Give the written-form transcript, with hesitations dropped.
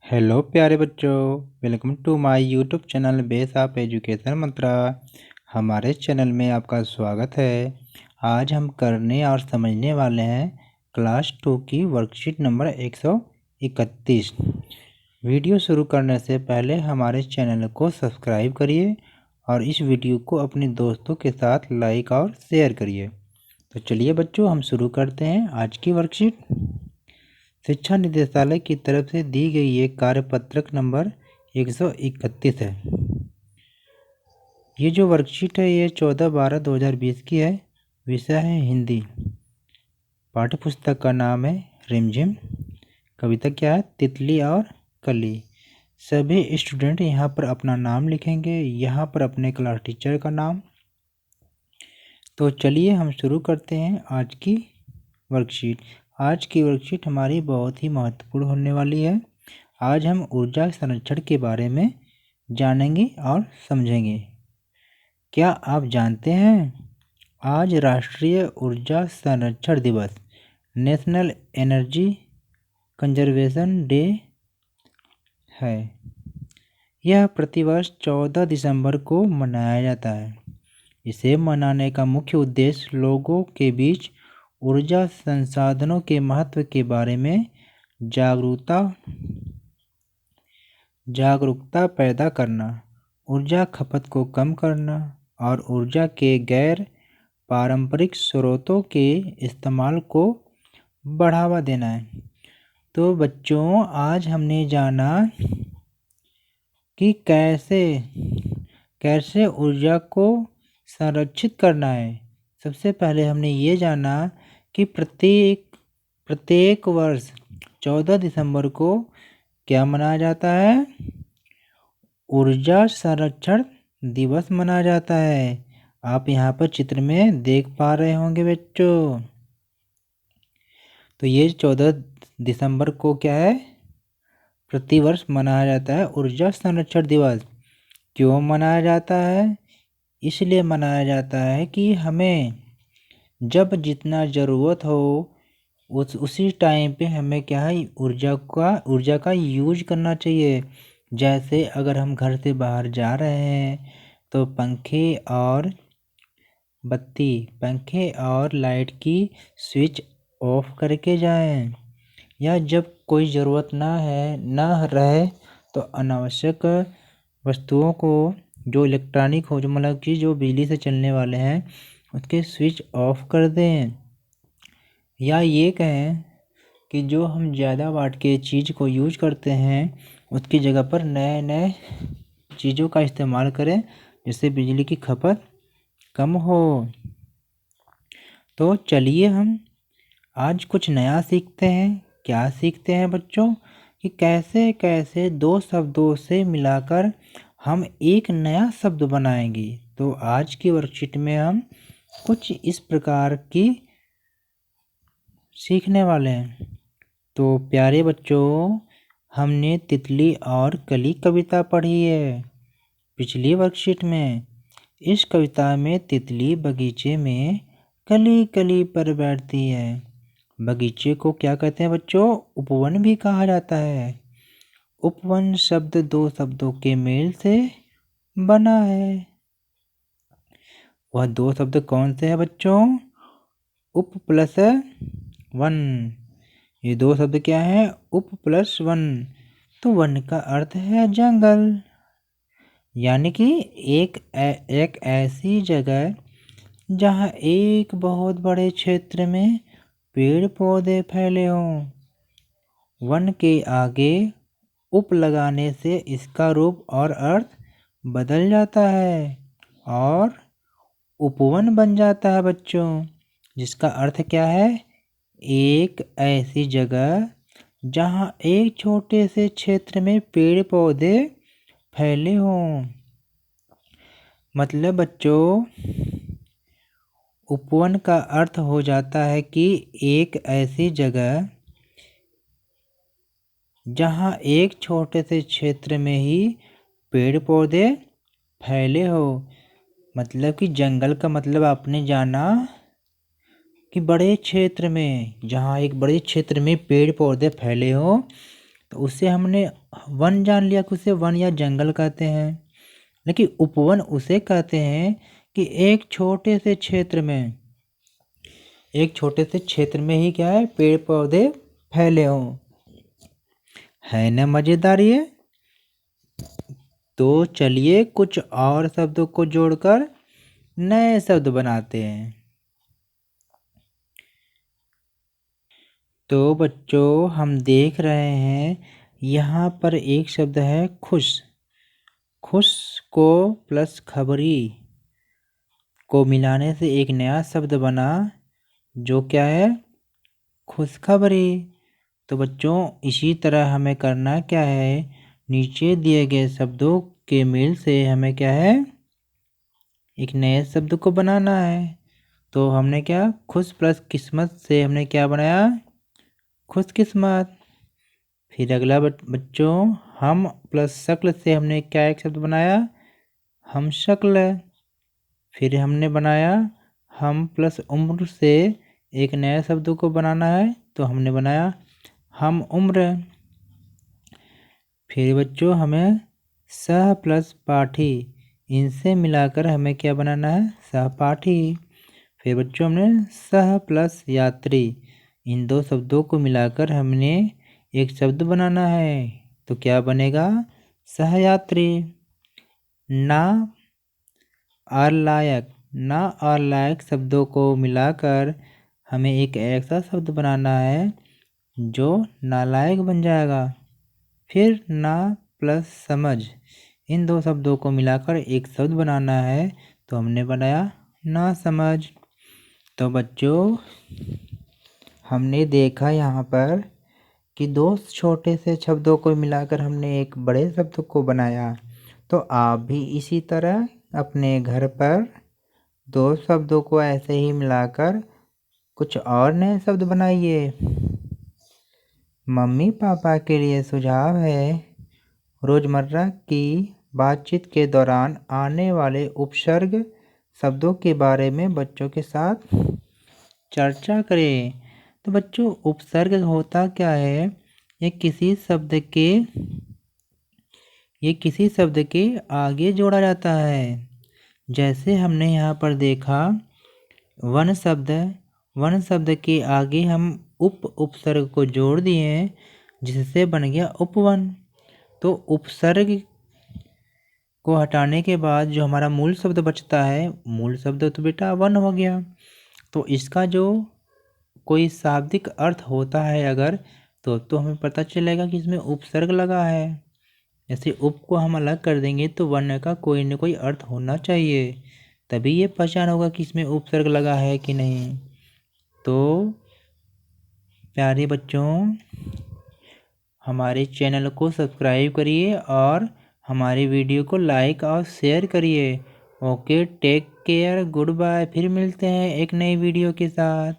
Hello प्यारे बच्चों, welcome to my YouTube channel base of education Mantra. हमारे चैनल में आपका स्वागत है। आज हम करने और समझने वाले हैं क्लास 2 की वर्कशीट नंबर 131। वीडियो शुरू करने से पहले हमारे चैनल को सब्सक्राइब करिए और इस वीडियो को अपने दोस्तों के साथ लाइक और शेयर करिए। तो चलिए बच्चों, हम शुरू करते हैं आज की वर्कशीट। शिक्षा निदेशालय की तरफ से दी गई ये कार्यपत्रक नंबर 131 है। ये जो वर्कशीट है ये 14/12/2020 की है। विषय है हिंदी। पाठ्य पुस्तक का नाम है रिमझिम। कविता क्या है? तितली और कली। सभी स्टूडेंट यहाँ पर अपना नाम लिखेंगे, यहाँ पर अपने क्लास टीचर का नाम। तो चलिए हम शुरू करते हैं आज की वर्कशीट। आज की वर्कशीट हमारी बहुत ही महत्वपूर्ण होने वाली है। आज हम ऊर्जा संरक्षण के बारे में जानेंगे और समझेंगे। क्या आप जानते हैं आज राष्ट्रीय ऊर्जा संरक्षण दिवस, नेशनल एनर्जी कंजर्वेशन डे है। यह प्रतिवर्ष 14 दिसंबर को मनाया जाता है। इसे मनाने का मुख्य उद्देश्य लोगों के बीच ऊर्जा संसाधनों के महत्व के बारे में जागरूकता पैदा करना, ऊर्जा खपत को कम करना और ऊर्जा के गैर पारंपरिक स्रोतों के इस्तेमाल को बढ़ावा देना है। तो बच्चों, आज हमने जाना कि कैसे ऊर्जा को संरक्षित करना है। सबसे पहले हमने ये जाना कि प्रत्येक वर्ष 14 दिसंबर को क्या मनाया जाता है? ऊर्जा संरक्षण दिवस मनाया जाता है। आप यहाँ पर चित्र में देख पा रहे होंगे बच्चों। तो ये 14 दिसंबर को क्या है? प्रतिवर्ष मनाया जाता है ऊर्जा संरक्षण दिवस। क्यों मनाया जाता है? इसलिए मनाया जाता है कि हमें जब जितना ज़रूरत हो उसी टाइम पे हमें क्या है, ऊर्जा का यूज करना चाहिए। जैसे अगर हम घर से बाहर जा रहे हैं तो पंखे और लाइट की स्विच ऑफ करके जाएं, या जब कोई ज़रूरत ना रहे तो अनावश्यक वस्तुओं को, जो इलेक्ट्रॉनिक हो, जो मतलब कि जो बिजली से चलने वाले हैं, उसके स्विच ऑफ कर दें। या ये कहें कि जो हम ज़्यादा वाट के चीज़ को यूज करते हैं उसकी जगह पर नए चीज़ों का इस्तेमाल करें जिससे बिजली की खपत कम हो। तो चलिए हम आज कुछ नया सीखते हैं। क्या सीखते हैं बच्चों? कि कैसे कैसे दो शब्दों से मिलाकर हम एक नया शब्द बनाएंगे। तो आज की वर्कशीट में हम कुछ इस प्रकार की सीखने वाले हैं। तो प्यारे बच्चों, हमने तितली और कली कविता पढ़ी है पिछली वर्कशीट में। इस कविता में तितली बगीचे में कली कली पर बैठती है। बगीचे को क्या कहते हैं बच्चों? उपवन भी कहा जाता है। उपवन शब्द दो शब्दों के मेल से बना है। वह दो शब्द कौन से हैं बच्चों? उप प्लस वन। ये दो शब्द क्या है? उप प्लस वन। तो वन का अर्थ है जंगल, यानी कि एक ऐसी जगह जहाँ एक बहुत बड़े क्षेत्र में पेड़ पौधे फैले हों। वन के आगे उप लगाने से इसका रूप और अर्थ बदल जाता है और उपवन बन जाता है बच्चों, जिसका अर्थ क्या है? एक ऐसी जगह जहाँ एक छोटे से क्षेत्र में पेड़ पौधे फैले हों। मतलब बच्चों, उपवन का अर्थ हो जाता है कि एक ऐसी जगह जहाँ एक छोटे से क्षेत्र में ही पेड़ पौधे फैले हो। मतलब कि जंगल का मतलब आपने जाना कि बड़े क्षेत्र में, जहाँ एक बड़े क्षेत्र में पेड़ पौधे फैले हो, तो उससे हमने वन जान लिया कि उसे वन या जंगल कहते हैं। लेकिन उपवन उसे कहते हैं कि एक छोटे से क्षेत्र में ही क्या है, पेड़ पौधे फैले हों। है ना मजेदार ये। तो चलिए कुछ और शब्दों को जोड़कर नए शब्द बनाते हैं। तो बच्चों हम देख रहे हैं यहाँ पर एक शब्द है खुश। खुश को प्लस खबरी को मिलाने से एक नया शब्द बना, जो क्या है, खुशखबरी। तो बच्चों इसी तरह हमें करना क्या है, नीचे दिए गए शब्दों के मेल से हमें क्या है, एक नए शब्द को बनाना है। तो हमने क्या, खुश प्लस किस्मत से हमने क्या बनाया, खुशकिस्मत। फिर अगला बच्चों, हम प्लस शक्ल से हमने क्या एक शब्द बनाया, हम शक्ल। फिर हमने बनाया हम प्लस उम्र से एक नया शब्द को बनाना है, तो हमने बनाया हम उम्र। फिर बच्चों हमें सह प्लस पाठी, इनसे मिलाकर हमें क्या बनाना है, सहपाठी। फिर बच्चों हमने सह प्लस यात्री, इन दो शब्दों को मिलाकर हमने एक शब्द बनाना है, तो क्या बनेगा, सहयात्री। ना और लायक, ना और लायक शब्दों को मिलाकर हमें एक ऐसा शब्द बनाना है जो नालायक बन जाएगा। फिर ना प्लस समझ, इन दो शब्दों को मिलाकर एक शब्द बनाना है, तो हमने बनाया ना समझ। तो बच्चों हमने देखा यहाँ पर कि दो छोटे से शब्दों को मिलाकर हमने एक बड़े शब्द को बनाया। तो आप भी इसी तरह अपने घर पर दो शब्दों को ऐसे ही मिलाकर कुछ और नए शब्द बनाइए। मम्मी पापा के लिए सुझाव है, रोज़मर्रा की बातचीत के दौरान आने वाले उपसर्ग शब्दों के बारे में बच्चों के साथ चर्चा करें। तो बच्चों उपसर्ग होता क्या है, ये किसी शब्द के आगे जोड़ा जाता है। जैसे हमने यहाँ पर देखा वन शब्द के आगे हम उपसर्ग को जोड़ दिए, जिससे बन गया उपवन। तो उपसर्ग को हटाने के बाद जो हमारा मूल शब्द बचता है, मूल शब्द तो बेटा वन हो गया। तो इसका जो कोई शाब्दिक अर्थ होता है अगर, तो हमें पता चलेगा कि इसमें उपसर्ग लगा है। जैसे उप को हम अलग कर देंगे तो वर्ण का कोई न कोई अर्थ होना चाहिए, तभी ये पहचान होगा कि इसमें उपसर्ग लगा है कि नहीं। तो प्यारे बच्चों हमारे चैनल को सब्सक्राइब करिए और हमारे वीडियो को लाइक और शेयर करिए। Okay, take care, goodbye. फिर मिलते हैं एक नई वीडियो के साथ।